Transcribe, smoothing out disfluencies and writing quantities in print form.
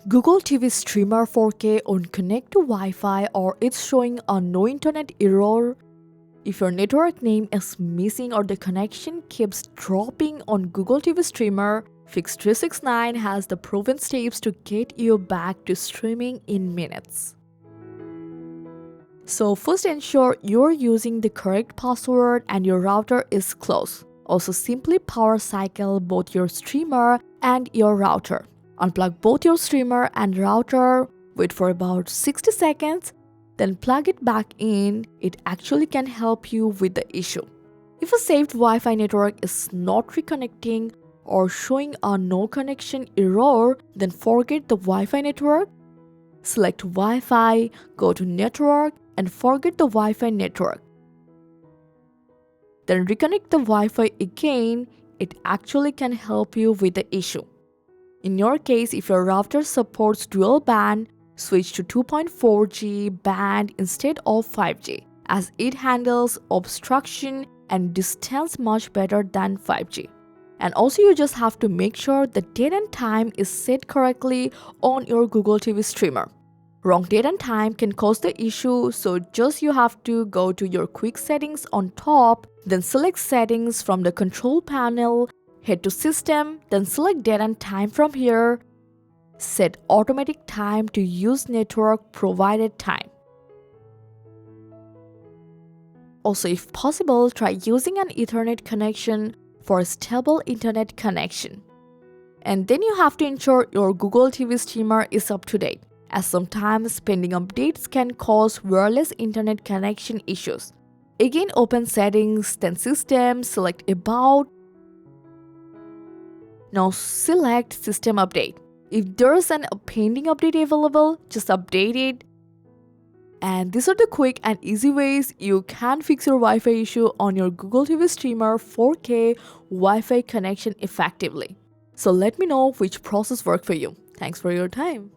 Google TV streamer 4K won't connect to Wi-Fi or it's showing a no internet error. If your network name is missing or the connection keeps dropping on Google TV streamer, Fix369 has the proven steps to get you back to streaming in minutes. So first, ensure you're using the correct password and your router is close. Also, simply power cycle both your streamer and your router. Unplug both your streamer and router, wait for about 60 seconds, then plug it back in. It actually can help you with the issue. If a saved Wi-Fi network is not reconnecting or showing a no connection error, then forget the Wi-Fi network. Select Wi-Fi, go to Network, and forget the Wi-Fi network. Then reconnect the Wi-Fi again. It actually can help you with the issue. In your case, if your router supports dual band, switch to 2.4G band instead of 5G, as it handles obstruction and distance much better than 5G. And also, you just have to make sure the date and time is set correctly on your Google TV streamer. Wrong date and time can cause the issue, so you have to go to your quick settings on top, then select settings from the control panel, head to system, then select date and time from here. Set automatic time to use network provided time. Also, if possible, try using an Ethernet connection for a stable internet connection. And then you have to ensure your Google TV streamer is up to date, as sometimes pending updates can cause wireless internet connection issues. Again, open settings, then system, select about. Now select system update. If there's a pending update available, just update it. And these are the quick and easy ways you can fix your Wi-Fi issue on your Google TV streamer 4K Wi-Fi connection effectively. So let me know which process worked for you. Thanks for your time.